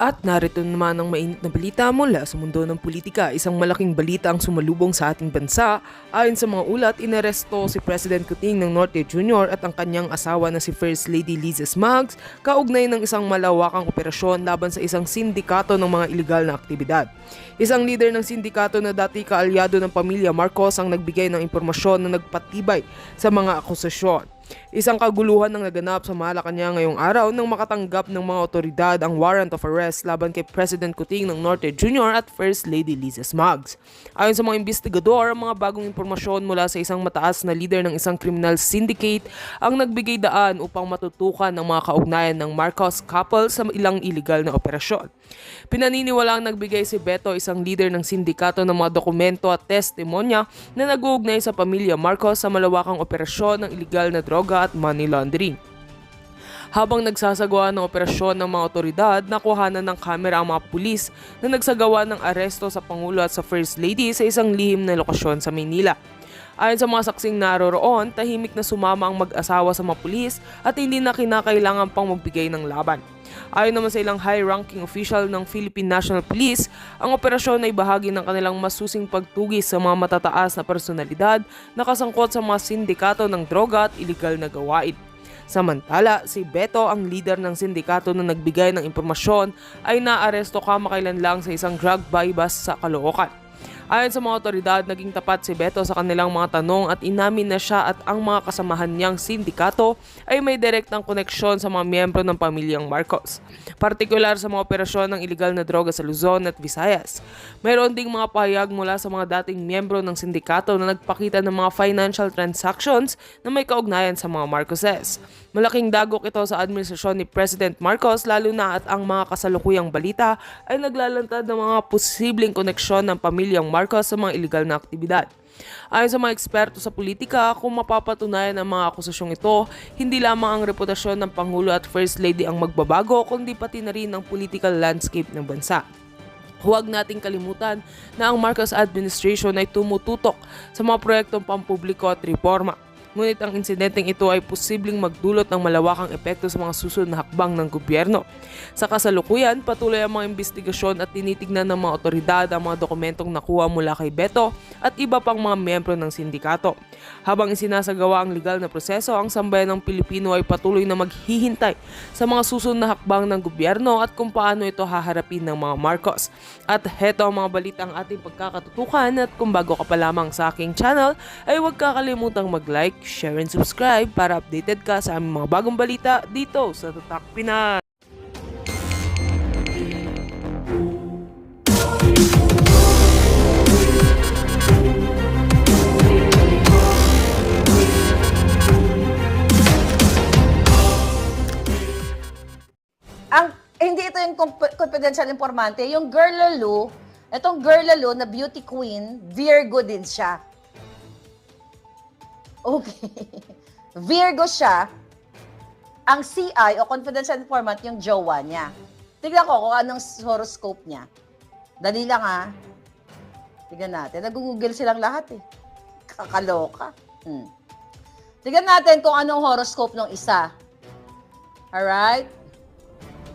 At narito naman ang mainit na balita mula sa mundo ng politika. Isang malaking balita ang sumalubong sa ating bansa. Ayon sa mga ulat, inaresto si President Kuting ng Norte Jr. at ang kanyang asawa na si First Lady Liza Smags kaugnay ng isang malawakang operasyon laban sa isang sindikato ng mga ilegal na aktibidad. Isang leader ng sindikato na dati kaalyado ng pamilya Marcos ang nagbigay ng impormasyon na nagpatibay sa mga akusasyon. Isang kaguluhan ang naganap sa Malacanang ngayong araw nang makatanggap ng mga otoridad ang warrant of arrest laban kay President Kuting ng Norte Jr. at First Lady Liza Smags. Ayon sa mga investigador, ang mga bagong impormasyon mula sa isang mataas na leader ng isang criminal syndicate ang nagbigay daan upang matutukan ang mga kaugnayan ng Marcos couple sa ilang iligal na operasyon. Pinaniniwalaang nagbigay si Beto, isang leader ng sindikato, ng mga dokumento at testimonya na nag-uugnay sa pamilya Marcos sa malawakang operasyon ng iligal na droga at money laundering. Habang nagsasagawa ng operasyon ng mga otoridad, nakuhanan ng kamera ang mga pulis na nagsagawa ng aresto sa Pangulo at sa First Lady sa isang lihim na lokasyon sa Maynila. Ayon sa mga saksing naroroon, tahimik na sumama ang mag-asawa sa mga pulis at hindi na kinakailangan pang magbigay ng laban. Ayon naman sa ilang high-ranking official ng Philippine National Police, ang operasyon ay bahagi ng kanilang masusing pagtugis sa mga matataas na personalidad na kasangkot sa mga sindikato ng droga at iligal na gawain. Samantala, si Beto, ang leader ng sindikato na nagbigay ng impormasyon, ay naaresto kamakailan lang sa isang drug buy-bust sa Caloocan. Ayon sa mga otoridad, naging tapat si Beto sa kanilang mga tanong at inamin na siya at ang mga kasamahan niyang sindikato ay may direktang koneksyon sa mga miyembro ng pamilyang Marcos, partikular sa mga operasyon ng iligal na droga sa Luzon at Visayas. Mayroon ding mga pahayag mula sa mga dating miyembro ng sindikato na nagpakita ng mga financial transactions na may kaugnayan sa mga Marcoses. Malaking dagok ito sa administrasyon ni President Marcos, lalo na at ang mga kasalukuyang balita ay naglalantad ng mga posibleng koneksyon ng pamilyang Marcos sa mga iligal na aktibidad. Ayon sa mga eksperto sa politika, kung mapapatunayan ang mga akusasyong ito, hindi lamang ang reputasyon ng Pangulo at First Lady ang magbabago, kundi pati na rin ang political landscape ng bansa. Huwag nating kalimutan na ang Marcos administration ay tumututok sa mga proyektong pampubliko at reforma. Ngunit ang insidenteng ito ay posibleng magdulot ng malawakang epekto sa mga susunod na hakbang ng gobyerno. Sa kasalukuyan, patuloy ang mga investigasyon at tinitignan ng mga otoridad ang mga dokumentong nakuha mula kay Beto at iba pang mga miyembro ng sindikato. Habang isinasagawa ang legal na proseso, ang sambayan ng Pilipino ay patuloy na maghihintay sa mga susunod na hakbang ng gobyerno at kung paano ito haharapin ng mga Marcos. At heto ang mga balitang ating pagkakatutukan, at kung bago ka pa lamang sa aking channel ay huwag kakalimutang mag-like, share and subscribe para updated ka sa aming mga bagong balita dito sa Tatak Pinas. Hindi ito yung confidential informante. Yung Girl Lalo, itong Girl Lalo na beauty queen, Virgo din siya. Okay. Virgo siya. Ang CI o confidential informant yung jowa niya. Tignan ko kung anong horoscope niya. Dali lang Tignan natin. Nag-google silang lahat eh. Kakaloka. Tignan natin kung anong horoscope ng isa. Alright?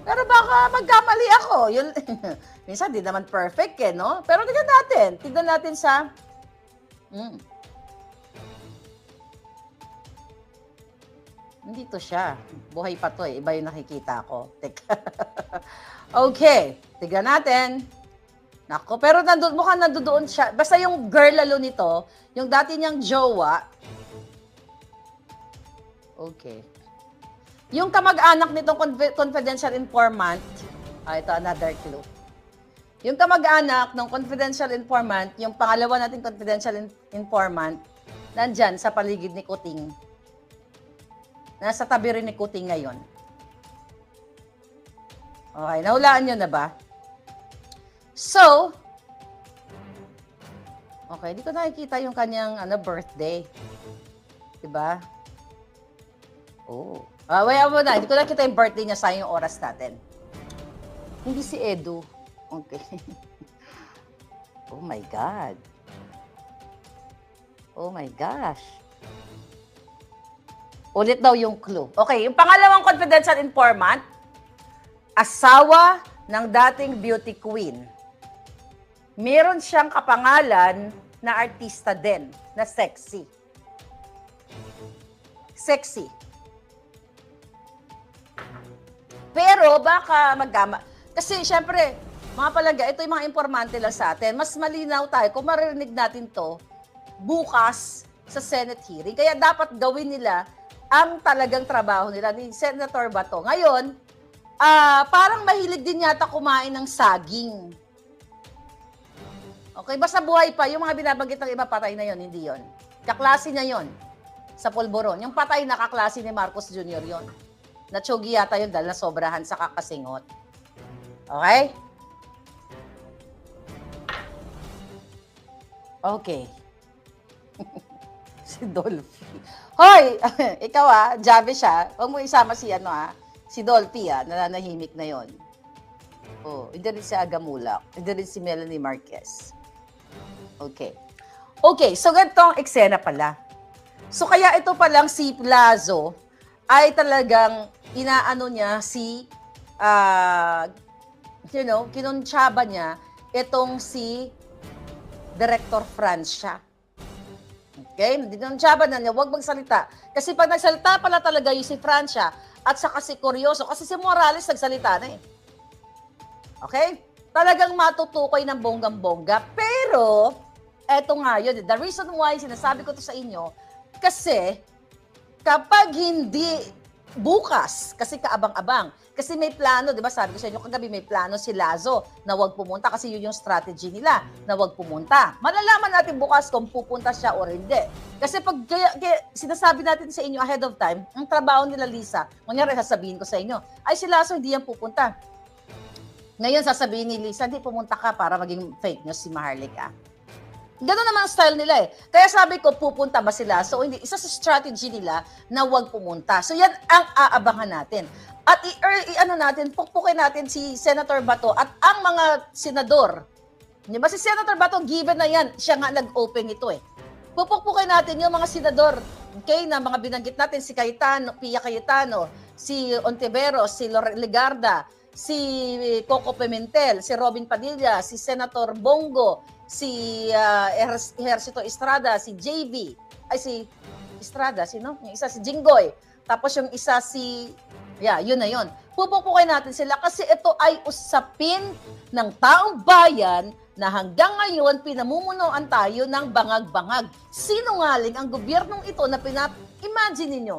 Pero baka magkamali ako. Yun, minsan, di naman perfect no? Pero tignan natin. Tignan natin sa... Hindi to siya. Buhay pa to eh. Iba yung nakikita ko. Teka. Okay. Tignan natin. Nako, pero mukhang nandoon siya. Basta yung girl lalo nito, yung dati niyang jowa. Okay. Yung kamag-anak nitong confidential informant, ito another clue. Yung kamag-anak ng confidential informant, yung pangalawa nating confidential informant, nandyan sa paligid ni Kuting. Nasa tabi rin ni Kuting ngayon. Okay, nahulaan nyo na ba? So, okay, di ko nakikita yung kanyang birthday. Diba? Oh. Wait mo na. Hindi ko nakita yung birthday niya, sayang yung oras natin. Hindi si Edu. Okay. Oh my God. Oh my gosh. Ulit daw yung clue. Okay, yung pangalawang confidential informant, asawa ng dating beauty queen. Meron siyang kapangalan na artista din, na sexy. Sexy. Pero baka magkama. Kasi syempre, mga palangga, ito yung mga informante lang sa atin. Mas malinaw tayo kung maririnig natin to bukas sa Senate hearing. Kaya dapat gawin nila ang talagang trabaho nila ni Senator Bato. Ngayon, parang mahilig din yata kumain ng saging. Okay, basta buhay pa. Yung mga binabanggit ng iba, patay na yon, hindi yon. Kaklase niya yon sa Polvoron. Yung patay na kaklase ni Marcos Jr. yon. Natsugi yata yun dahil nasobrahan sa kakasingot. Okay? Okay. Si Dolphy. Hoy! Ikaw Javi siya. Huwag mo isama si si Dolphy nananahimik na yon. Oh, hindi rin si Agamulak. Hindi rin si Melanie Marquez. Okay. Okay, so ganitong eksena pala. So kaya ito palang si Plazo ay talagang inaano niya kinuntsaba niya itong si Director Francia. Okay? Kinuntsaba na niya, huwag magsalita. Kasi pag nagsalita pala talaga yung si Francia at saka si Curioso, kasi si Morales nagsalita na eh. Okay? Talagang matutukoy ng bonggang-bongga. Pero, eto nga yun, the reason why sinasabi ko to sa inyo, kasi kapag hindi bukas, kasi kaabang-abang, kasi may plano, di ba sabi ko sa inyo kagabi, may plano si Lazo na huwag pumunta kasi yun yung strategy nila, na huwag pumunta. Malalaman natin bukas kung pupunta siya o hindi. Kasi pag kaya sinasabi natin sa inyo ahead of time, ang trabaho nila Lisa, kunyari sasabihin ko sa inyo, ay si Lazo hindi yan pupunta. Ngayon sasabihin ni Lisa, hindi pumunta ka para maging fake news si Maharlika. Ganun naman ang style nila eh. Kaya sabi ko, pupunta ba sila? So, hindi. Isa sa strategy nila na huwag pumunta. So, yan ang aabangan natin. At pukpukin natin si Senator Bato at ang mga senador. Di ba si Senator Bato, given na yan, siya nga nag-open ito eh. Pupukpukin natin yung mga senador, okay, na mga binanggit natin, si Pia Cayetano, si Ontiveros, si Legarda, si Coco Pimentel, si Robin Padilla, si Senator Bongo, si Ejercito Estrada, si JV, si Estrada, sino? Yung isa si Jinggoy, tapos yung isa si, yun na yun. Pupukpukin natin sila kasi ito ay usapin ng taong bayan na hanggang ngayon pinamumunuan tayo ng bangag-bangag. Sinungaling ang gobyernong ito na imagine ninyo.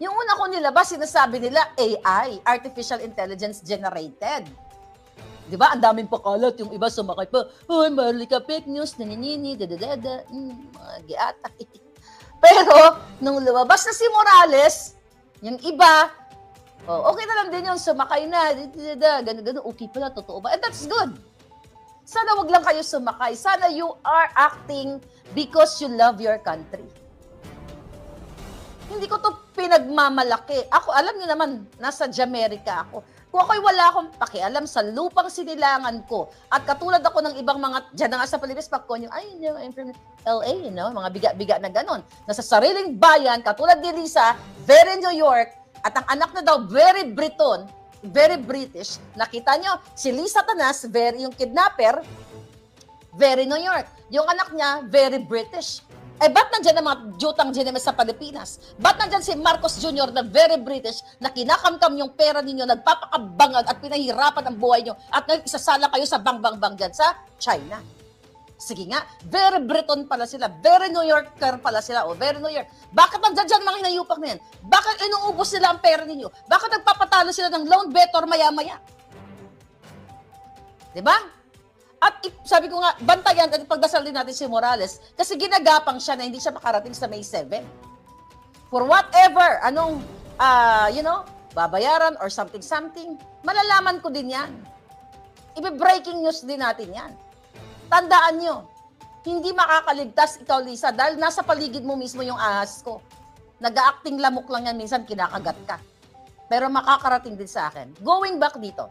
Yung una ko nilabas, sinasabi nila AI, Artificial Intelligence Generated. Di ba? Ang daming pakalat. Yung iba sumakay pa, "Hoy, Maharlika, fake news, naninini, dadadada, mga giatay." Pero, nung lumabas na si Morales, yung iba, okay na lang din yung sumakay na, gano'n, okay pala, totoo ba? And that's good. Sana wag lang kayo sumakay. Sana you are acting because you love your country. Hindi ko to pinagmamalaki. Ako, alam niyo naman, nasa Jamaica ako. Kung ako'y wala akong pakialam sa lupang sinilangan ko, at katulad ako ng ibang mga, dyan na nga sa Pilipinas, pagkonyo, I'm from LA, mga biga-biga na ganon. Nasa sariling bayan, katulad ni Lisa, very New York, at ang anak na daw, very Briton, very British. Nakita nyo, si Lisa Tanas, yung kidnapper, very New York. Yung anak niya, very British. Ba't nandyan ang mga jutang GNMS sa Pilipinas? Ba't nandyan si Marcos Jr. na very British, na kinakamkam yung pera ninyo, nagpapakabangag at pinahirapan ang buhay nyo, at isasala kayo sa bang-bang-bang dyan sa China? Sige nga, very Briton pala sila, very New Yorker pala sila, very New York. Bakit nandyan dyan mga hinayupak na yan? Bakit inuubos nila ang pera ninyo? Bakit nagpapatalo sila ng loan better maya-maya? Diba? At sabi ko nga, bantayan at pagdasal din natin si Morales kasi ginagapang siya na hindi siya makarating sa May 7. For whatever, babayaran or something, malalaman ko din yan. Ibe-breaking news din natin yan. Tandaan nyo, hindi makakaligtas ikaw, Lisa, dahil nasa paligid mo mismo yung ahas ko. Nag-acting lamok lang yan, minsan kinakagat ka. Pero makakarating din sa akin. Going back dito,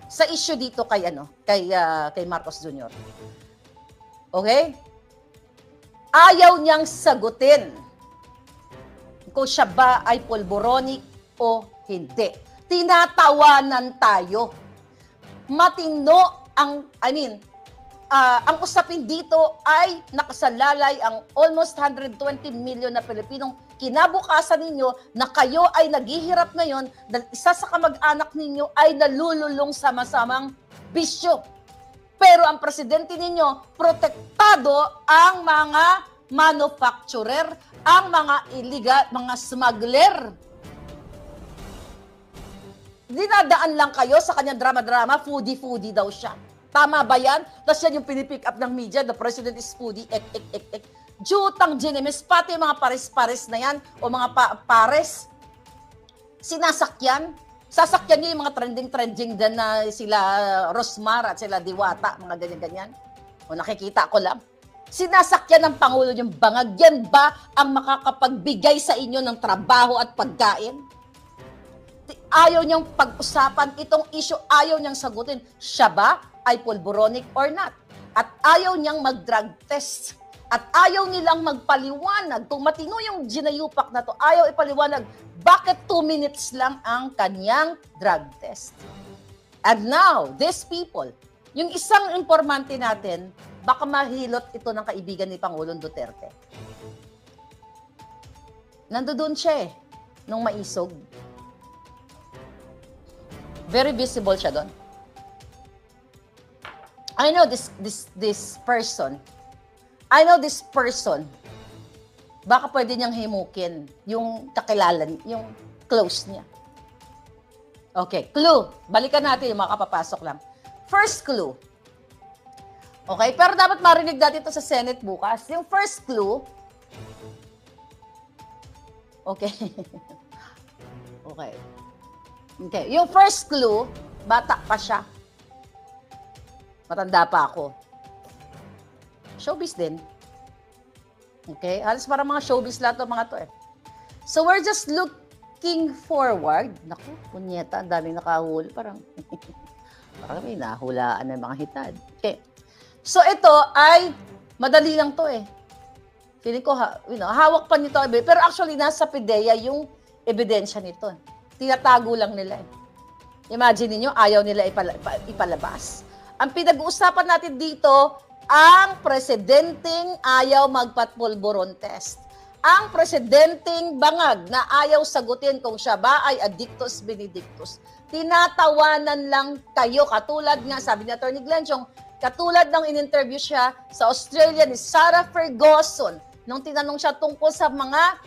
sa issue dito kay Marcos Jr. Okay? Ayaw niyang sagutin kung siya ba ay polboronic o hindi. tinatawanan tayo. Matino ang usapin dito ay nakasalalay ang almost 120 million na Pilipinong kinabukasan ninyo na kayo ay naghihirap ngayon dahil isa sa kamag-anak ninyo ay nalululong sa masamang bisyo. Pero ang presidente ninyo, protektado ang mga manufacturer, ang mga illegal, mga smuggler. Dinadaan lang kayo sa kanyang drama-drama, foodie-foodie daw siya. Tama ba yan? Tapos yan yung pinipick up ng media, the president is foodie, ek. Jutang ginemis, pati yung mga pares-pares na yan, o mga pares, sinasakyan. Sasakyan niyo yung mga trending din na sila Rosmar at sila Diwata, mga ganyan-ganyan. O nakikita ko lang. Sinasakyan ng Pangulo yung bangag. Yan ba ang makakapagbigay sa inyo ng trabaho at pagkain? Ayaw niyang pag-usapan itong issue, ayaw niyang sagutin. Siya ba ay pulboronic or not? At ayaw niyang mag-drug test. At ayaw nilang magpaliwanag. Kung matino yung ginayupak na to, ayaw ipaliwanag bakit 2 minutes lang ang kanyang drug test. And now, these people, yung isang informante natin, baka mahilot ito ng kaibigan ni Pangulong Duterte. Nandoon siya nung maisog. Very visible siya doon. I know this person. Baka pwede niyang himukin yung kakilala, yung close niya. Okay, clue. Balikan natin yung mga kapapasok lang. First clue. Okay, pero dapat marinig natin ito sa Senate bukas. Yung first clue, okay. Okay, yung first clue, bata pa siya. Matanda pa ako. Showbiz din. Okay? Halos para mga showbiz lahat ng mga to eh. So we're just looking forward. Naku, punyeta, ang daming nakahuli. Parang may nahulaan ng mga hitad. Okay. So ito ay, madali lang to eh. Feeling ko, hawak pa nito. Pero actually, nasa PIDEA yung ebidensya nito. Tinatago lang nila eh. Imagine niyo ayaw nila ipalabas. Ang pinag-uusapan natin dito, ang presidenteng ayaw magpatpulburon test. Ang presidenteng bangag na ayaw sagutin kung siya ba ay addictus benedictus. Tinatawanan lang kayo. Katulad nga, sabi ni Atty. Glenchong, katulad ng in-interview siya sa Australia ni Sarah Ferguson nung tinanong siya tungkol sa mga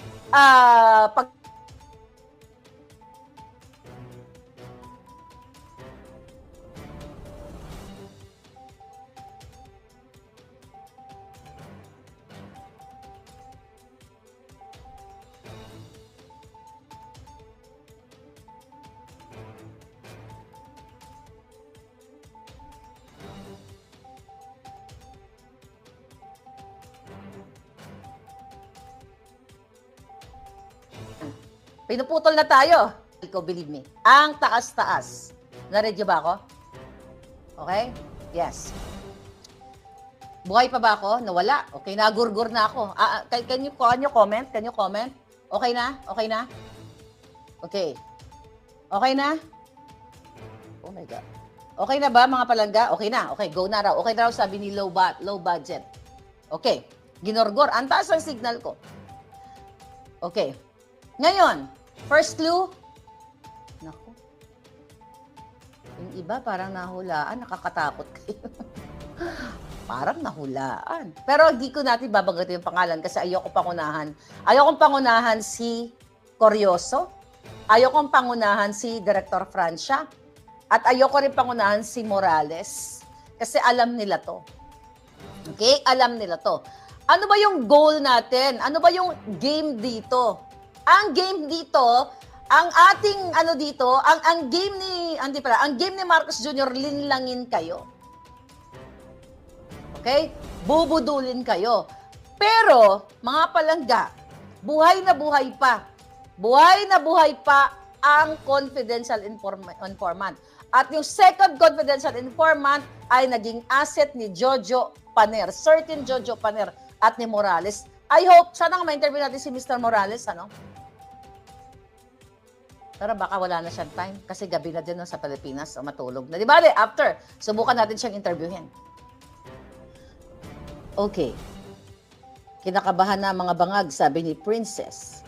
pinuputol na tayo. Believe me. Ang taas-taas. Naready ba ako? Okay? Yes. Buhay pa ba ako? Nawala. Okay, nagurgur na ako. Can you comment? Can you comment? Okay na? Okay na? Okay. Okay na? Oh my God. Okay na ba mga palangga? Okay na. Okay, go na raw. Okay na raw sabi ni low budget. Okay. Ginorgor. Ang taas ang signal ko. Okay. Ngayon, first clue. Naku. Yung iba parang nahulaan. Nakakatakot kayo. Parang nahulaan. Pero hindi ko natin babanggitin yung pangalan kasi ayokong pangunahan. Ayokong pangunahan si Corioso. Ayokong pangunahan si Director Francia. At ayoko rin pangunahan si Morales. Kasi alam nila to. Okay? Alam nila to. Ano ba yung goal natin? Ano ba yung game dito? Ang game dito, ang ating ang game ni Marcos Jr. linlangin kayo. Okay? Bubudulin kayo. Pero, mga palangga, buhay na buhay pa. Buhay na buhay pa ang confidential informant. At yung second confidential informant ay naging asset ni Jojo Paner. Certain Jojo Paner at ni Morales. I hope, sana nga ma-interview natin si Mr. Morales, ano? Pero baka wala na siyang time kasi gabi na din sa Pilipinas o matulog na. Di ba? After, subukan natin siyang interviewin. Okay. Kinakabahan na mga bangag, sabi ni Princess.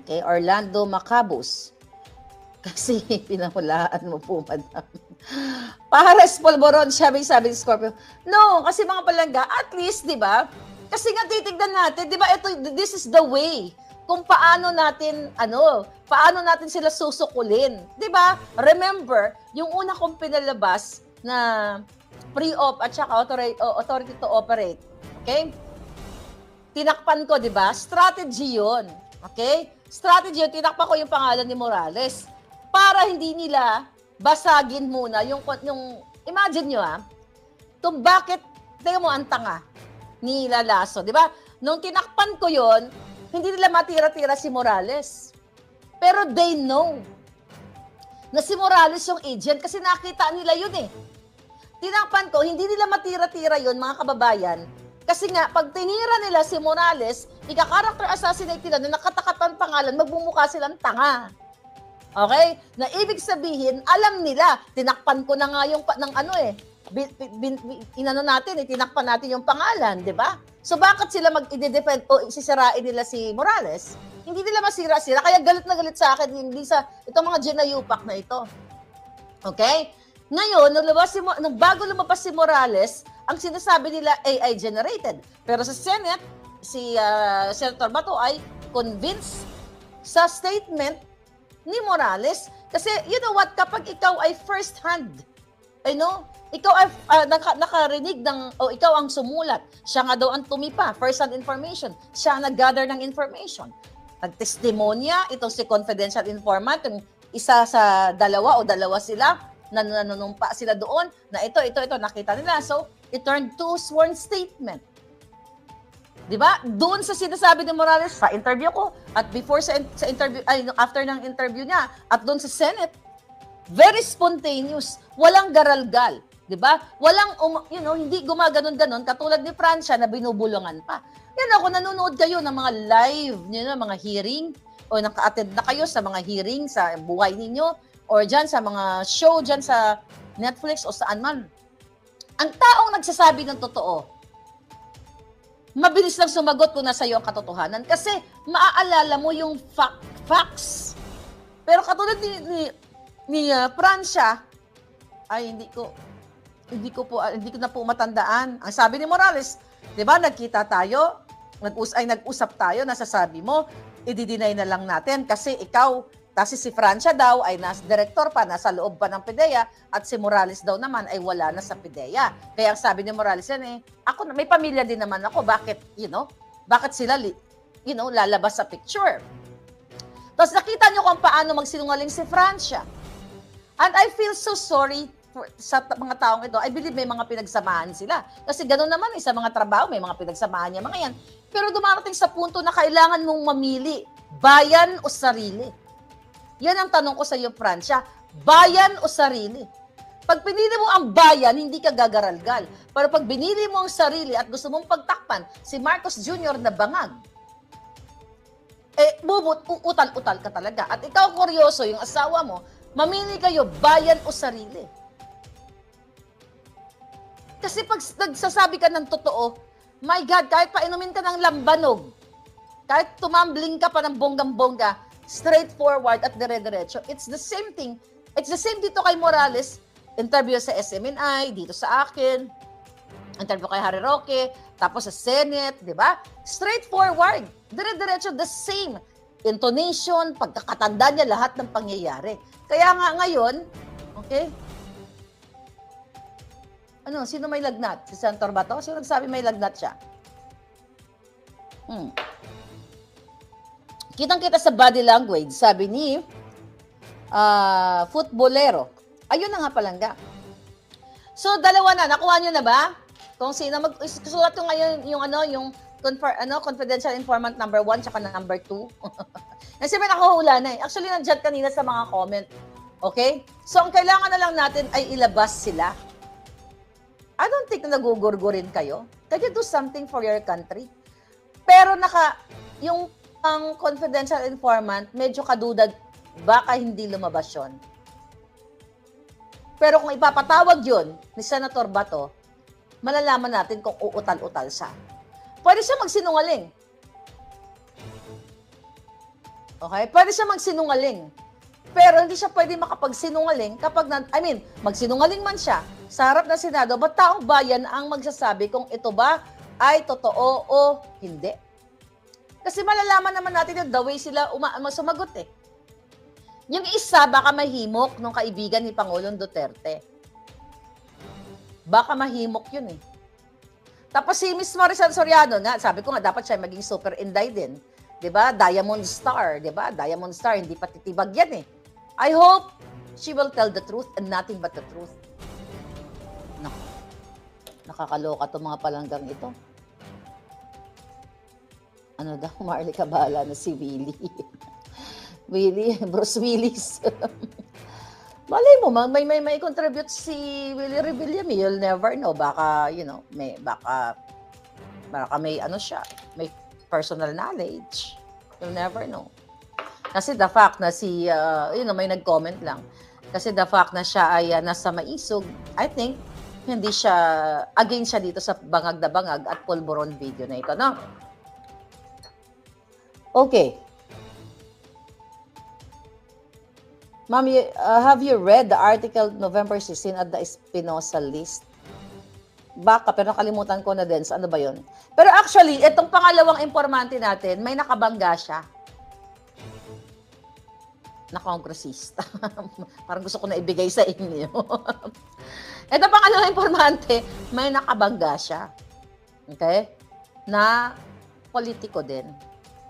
Okay, Orlando Macabus. Kasi pinahulaan mo po, madam. Pares Polboron, sabi ni Scorpio. No, kasi mga palangga, at least, di ba? Kasi nga titignan natin, di ba, this is the way kung paano natin, paano natin sila susukulin. Di ba? Remember, yung una kong pinalabas na pre-op at saka authority to operate. Okay? Tinakpan ko, di ba? Strategy yun. Okay? Strategy yun, tinakpan ko yung pangalan ni Morales para hindi nila basagin muna yung imagine nyo kung bakit, tingnan mo ang tanga ni Lalaso, di ba? Nung tinakpan ko yon, hindi nila matira-tira si Morales. Pero they know na si Morales yung agent kasi nakita nila yun eh. Tinakpan ko, hindi nila matira-tira yon mga kababayan. Kasi nga, pag tinira nila si Morales, ika-character assassinate nila na nakatakatan pangalan, magbumukha silang tanga. Okay? Na ibig sabihin, alam nila, tinakpan ko na nga yung, tinakpan natin yung pangalan, di ba? So bakit sila mag-i-defend o sisirain nila si Morales? Hindi nila masira-sira, kaya galit na galit sa akin, hindi sa itong mga ginayupak na ito. Okay? Ngayon, nung bago lumabas si Morales, ang sinasabi nila AI generated. Pero sa Senate, si Senator Bato ay convinced sa statement ni Morales. Kasi, you know what, kapag ikaw ay first hand, ikaw ay nakarinig ikaw ang sumulat, siya nga daw ang tumipa, first hand information, siya ang nag-gather ng information. Nagtestimonya, itong si confidential informant, yung isa sa dalawa sila, nanunumpa sila doon, na ito, nakita nila. So, it turned to sworn statement. Diba? Doon sa sinasabi ni Morales, sa interview ko, at before sa interview, after ng interview niya, at doon sa Senate, very spontaneous, walang garalgal. Diba? Walang, hindi gumaganon-ganon, katulad ni Francia na binubulungan pa. Yan ako, nanonood kayo ng mga live, mga hearing, o naka-attend na kayo sa mga hearing sa buhay ninyo, or dyan sa mga show dyan sa Netflix o saan man. Ang taong nagsasabi ng totoo, mabilis lang sumagot kung nasa iyo ang katotohanan kasi maaalala mo yung facts. Pero katulad ni Francia, ay hindi ko na po matandaan. Ang sabi ni Morales, 'di ba, nagkita tayo, nag-usap tayo, nasasabi mo, i-deny na lang natin kasi si Francia daw ay director pa, nasa loob pa ng PIDEA, at si Morales daw naman ay wala na sa PIDEA. Kaya ang sabi ni Morales yan ako, may pamilya din naman ako, bakit sila, lalabas sa picture? Tapos nakita nyo kung paano magsinungaling si Francia. And I feel so sorry sa mga taong ito. I believe may mga pinagsamahan sila. Kasi gano'n naman sa mga trabaho, may mga pinagsamahan niya, mga yan. Pero dumarating sa punto na kailangan mong mamili, bayan o sarili. Yan ang tanong ko sa iyo, Francia. Bayan o sarili? Pag pinili mo ang bayan, hindi ka gagaralgal. Pero pag binili mo ang sarili at gusto mong pagtakpan si Marcos Jr. na bangag, utal-utal ka talaga. At ikaw, kuryoso, yung asawa mo, mamili kayo, bayan o sarili. Kasi pag nagsasabi ka ng totoo, my God, kahit painumin ka ng lambanog, kahit tumambling ka pa ng bonggang-bongga, straightforward at dire-diretso. It's the same thing. It's the same dito kay Morales. Interview sa SMNI, dito sa akin. Interview kay Harry Roque, tapos sa Senate, di ba? Straightforward. Dire-diretso, the same. Intonation, pagkakatanda niya, lahat ng pangyayari. Kaya nga ngayon, okay? Sino may lagnat? Si Senator Bato? Sino nagsabi may lagnat siya? Kitang-kita sa body language, sabi ni footballero. Ayun na nga palangga. So, dalawa na. Nakuha nyo na ba? Kung sino sulat ko ngayon yung confidential informant number 1 tsaka number 2. Kasi may nakuhula na eh. Actually, nandiyan kanina sa mga comment. Okay? So, ang kailangan na lang natin ay ilabas sila. I don't think na nagugurgurin kayo. Can you do something for your country? Pero yung ang confidential informant, medyo baka hindi lumabas yun. Pero kung ipapatawag yun ni Senator Bato, malalaman natin kung uutal-utal siya. Pwede siya magsinungaling. Okay? Pwede siya magsinungaling. Pero hindi siya pwede makapagsinungaling kapag, magsinungaling man siya sa harap ng Senado, ba't taong bayan ang magsasabi kung ito ba ay totoo o hindi? Kasi malalaman naman natin yung the way sila sumagot eh. Yung isa, baka mahimok nung kaibigan ni Pangulong Duterte. Baka mahimok yun eh. Tapos si Miss Maricel Soriano nga, sabi ko nga, dapat siya maging super inday din. 'Di ba? Diamond Star, 'di ba? Diamond Star, hindi pa titibag yan eh. I hope she will tell the truth and nothing but the truth. Nakakaloka itong mga palanggang ito. Ano daw, Marley Cabala na si Willie. Bruce Willis. Malay mo, may contribute si Willie Rebillame. You'll never know. Baka, baka may siya, may personal knowledge. You'll never know. Kasi the fact na may nag-comment lang. Kasi the fact na siya ay nasa Maisog, I think, hindi siya, against siya dito sa bangag na bangag at pulburon video na ito, no? Okay. Ma'am, have you read the article November 16 at the Espinosa list? Baka, pero nakalimutan ko na din. So, ano ba yun? Pero actually, itong pangalawang informante natin, may nakabangga siya na kongresista. Parang gusto ko na ibigay sa inyo. Itong pangalawang informante, may nakabangga siya. Okay? Na politiko din.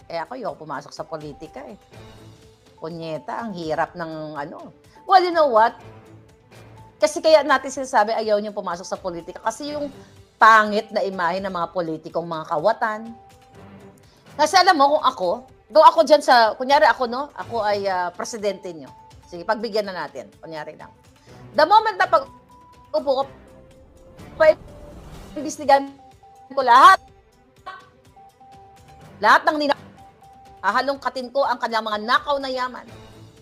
Ako yung pumasok sa politika eh. Punyeta, ang hirap ng Well, you know what? Kasi kaya natin sinasabi ayaw niyong pumasok sa politika. Kasi yung pangit na imahe ng mga politikong mga kawatan. Kasi alam mo, kung ako dyan kunyari ako, no? Ako ay presidente niyo. Sige, pagbigyan na natin. Kunyari lang. The moment na pag-upo ko, pa-imbestigahan ko lahat ng hahalongkatin ko ang kanilang mga nakaw na yaman.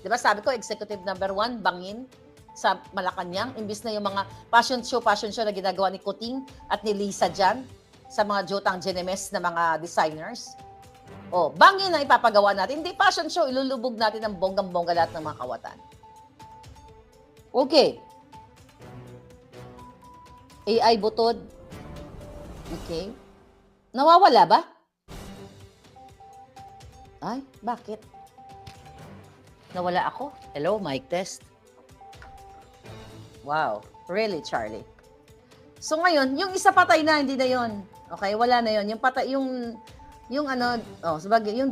Di ba sabi ko, executive number 1, bangin sa Malacanang, imbis na yung mga fashion show na ginagawa ni Kuting at ni Lisa dyan sa mga Jotang Genemes na mga designers. Bangin ang ipapagawa natin. Hindi fashion show, ilulubog natin ng bonggang-bongga lahat ng mga kawatan. Okay. AI butod. Okay. Nawawala ba? Ay, bakit? Nawala ako? Hello, mic test. Wow. Really, Charlie? So ngayon, yung isa patay na, hindi na yon. Okay, wala na yon. Yung patay, yung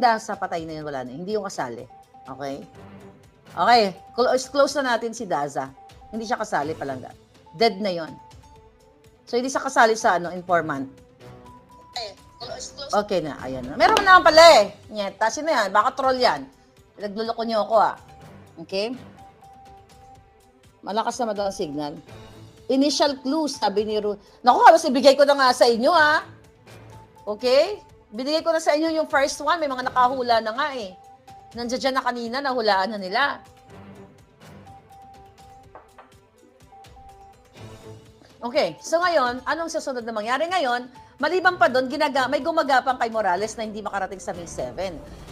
dasa patay na yun, wala na. Hindi yung kasali. Okay? Okay, close na natin si Daza. Hindi siya kasali palangga. Dead na yon. So hindi siya kasali sa informant. Okay na, ayan na. Meron naman pala eh. Nyeta, sino yan? Baka troll yan. Nagluloko niyo ako Okay? Malakas naman daw ang signal. Initial clues, sabi ni Ru. Naku, halos ibigay ko na nga sa inyo Okay? Binigay ko na sa inyo yung first one. May mga nakahula na nga eh. Nandiyan na kanina, nahulaan na nila. Okay, so ngayon, anong susunod na mangyari ngayon? Maliban pa doon, may gumagapang kay Morales na hindi makarating sa May 7.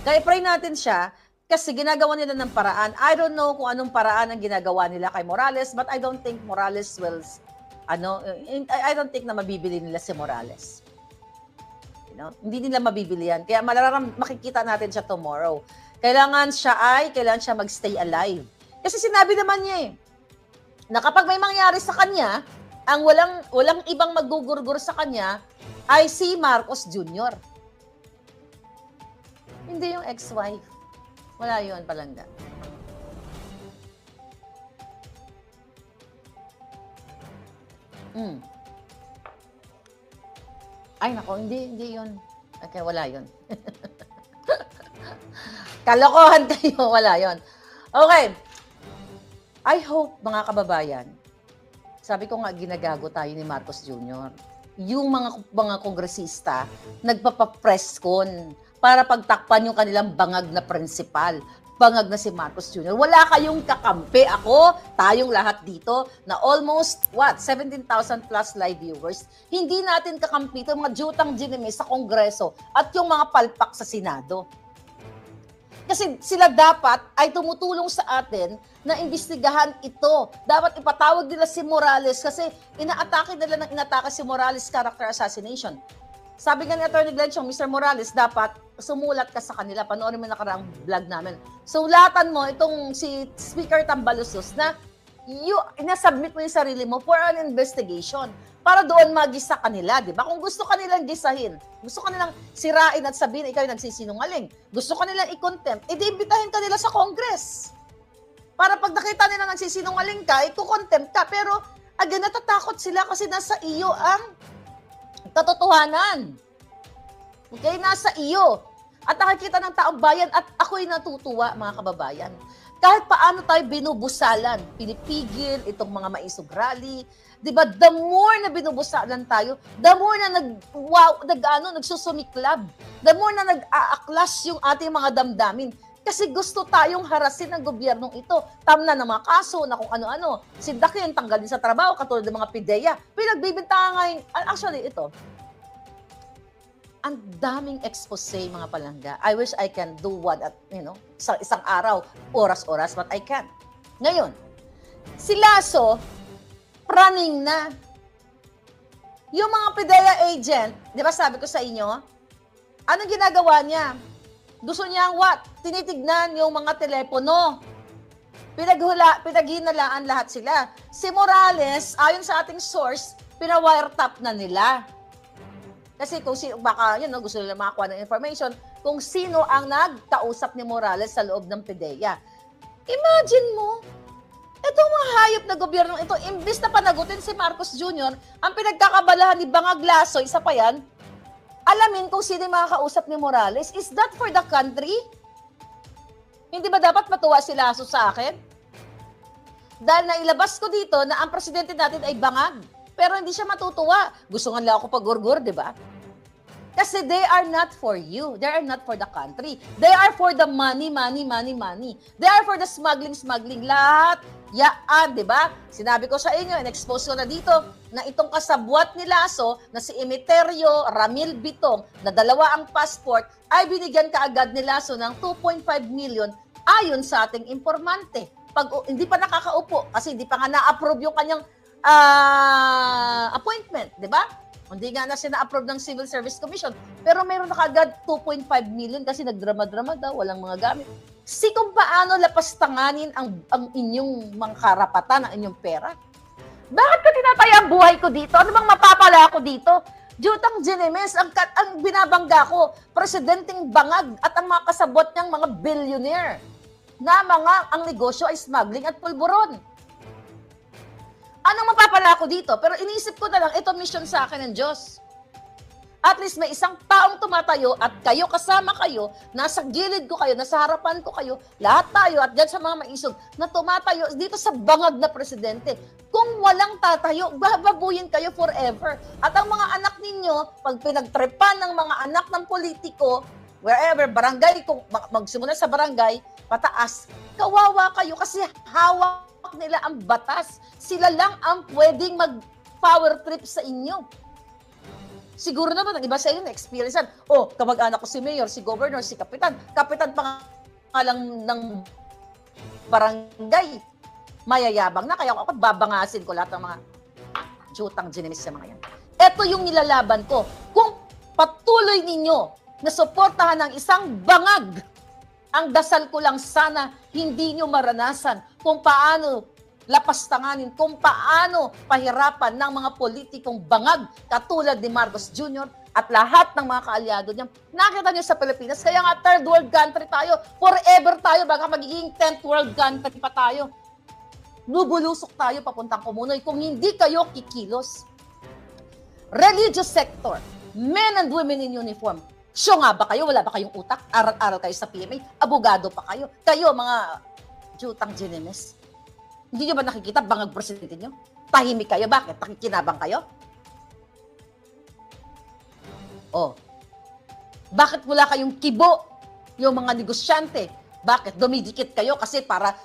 Kaya pray natin siya kasi ginagawa nila ng paraan. I don't know kung anong paraan ang ginagawa nila kay Morales, but I don't think Morales will, I don't think na mabibili nila si Morales. Hindi nila mabibili yan. Kaya makikita natin siya tomorrow. Kailangan siya magstay alive. Kasi sinabi naman niya na kapag may mangyari sa kanya, ang walang ibang magugurgur sa kanya ay si Marcos Jr. Hindi yung ex-wife. Wala yun, palangga. Ay, nako, hindi yun. Okay, wala yun. Kalokohan kayo, wala yun. Okay. I hope, mga kababayan, sabi ko nga, ginagago tayo ni Marcos Jr. Yung mga kongresista, nagpapapress con para pagtakpan yung kanilang bangag na prinsipal. bangag na si Marcos Jr. Wala kayong kakampi. Ako, tayong lahat dito, na almost, 17,000 plus live viewers, hindi natin kakampi itong mga jutang ginimis sa Kongreso at yung mga palpak sa Senado. Kasi sila dapat ay tumutulong sa atin na imbestigahan ito. Dapat ipatawag nila si Morales kasi inaatake nila ng inatake si Morales character assassination. Sabi nga ni Atty. Glenchong, Mr. Morales, dapat sumulat ka sa kanila. Panoorin mo nakaraang vlog namin. Sulatan mo itong si Speaker Tambalusos na inasubmit mo yung sarili mo for an investigation para doon magisa kanila, di ba? Kung gusto kanilang gisahin, gusto kanilang sirain at sabihin ikaw yung nagsisinungaling, gusto kanilang i-contempt, edi-imbitahin kanila sa Congress. Para pag nakita nila nagsisinungaling ka, i-contempt ka. Pero, again, natatakot sila kasi nasa iyo ang katotohanan. Okay, nasa iyo. At nakikita ng taong bayan at ako'y natutuwa, mga kababayan. Kahit paano tayo binubusalan, pinipigil itong mga maisog rally, 'di ba? The more na binubusalan tayo, the more na nagsusumiklab, the more na nag-aaklas yung ating mga damdamin. Kasi gusto tayong harasin ng gobyernong ito. Tamna ng mga kaso na kung ano-ano. Sindakin, tanggalin sa trabaho, katulad ng mga PIDEA. Pinagbibintangan ngayon. Actually, ito, ang daming expose, mga palangga. I wish I can do one at, isang araw, oras-oras, but I can't. Ngayon, si Lasso, praning na. Yung mga PIDEA agent, di ba sabi ko sa inyo, anong ginagawa niya? Gusto niyang what? Tinitignan yung mga telepono. Pinaghinalaan lahat sila. Si Morales, ayon sa ating source, pina-wiretap na nila. Kasi kung baka, gusto nila makakuha ng information kung sino ang nagkausap ni Morales sa loob ng PIDEA. Imagine mo, itong mga hayop na gobyerno ito, imbis na panagutin si Marcos Jr., ang pinagkakabalahan ni Bangag Lasso, isa pa yan, alamin kung sino yung makakausap ni Morales. Is that for the country? Hindi ba dapat matuwa si Lasso sa akin? Dahil nailabas ko dito na ang presidente natin ay bangag. Pero hindi siya matutuwa. Gusto nga lang ako pag-gurgur, di ba? Kasi they are not for you. They are not for the country. They are for the money. They are for the smuggling. Lahat. Yaan, di ba? Sinabi ko sa inyo, in-expose ko na dito, na itong kasabwat ni Lasso, na si Emeterio Ramil Bitong, na 2 ang passport, ay binigyan kaagad ni Lasso ng 2.5 million ayon sa ating informante. Hindi pa nakakaupo, kasi hindi pa nga na-approve yung kanyang appointment, di ba? Hindi nga na siya na-approve ng Civil Service Commission. Pero mayroon na kaagad 2.5 million kasi nagdrama-drama daw, walang mga gamit. Kung paano lapastanganin ang inyong mga karapatan, ang inyong pera? Bakit ko tinataya ang buhay ko dito? Ano bang mapapala ako dito? Jutang Ginemes, ang binabangga ko, presidenteng bangag at ang mga kasabot niyang mga billionaire na ang negosyo ay smuggling at pulburon. Anong mapapala ako dito? Pero iniisip ko na lang, ito mission sa akin ng Diyos. At least may isang taong tumatayo at kayo, kasama kayo, nasa gilid ko kayo, nasa harapan ko kayo, lahat tayo at dyan sa mga maisog na tumatayo dito sa bangag na presidente. Kung walang tatayo, bababuyin kayo forever. At ang mga anak ninyo, pag pinagtrepan ng mga anak ng politiko, wherever, barangay, kung magsimula sa barangay, pataas, kawawa kayo kasi hawak nila ang batas. Sila lang ang pwedeng mag-power trip sa inyo. Siguro naman, ang iba sa inyo na-experience yan. Kamag-anak ko si Mayor, si Governor, si Kapitan. Kapitan pa nga lang ng barangay. Mayayabang na, kaya ako babangasin ko lahat ng mga jutang Ginemes sa mga yan. Ito yung nilalaban ko. Kung patuloy ninyo na suportahan ng isang bangag, ang dasal ko lang sana hindi nyo maranasan kung paano lapastanganin, kung paano pahirapan ng mga politikong bangag katulad ni Marcos Jr. at lahat ng mga kaalyado niya. Nakita niyo sa Pilipinas, kaya nga third world country tayo, forever tayo, baka magiging 10th world country pa tayo. Lubulusok tayo papuntang kumunoy kung hindi kayo kikilos. Religious sector, men and women in uniform. Syo nga ba kayo? Wala ba kayong utak? Aral-aral kayo sa PMA? Abogado pa kayo? Kayo, mga jutang Ginemes. Hindi nyo ba nakikita bangag presidente nyo? Tahimik kayo. Bakit? Nakikinabang kayo? Bakit wala kayong kibo? Yung mga negosyante, Bakit? Dumidikit kayo kasi para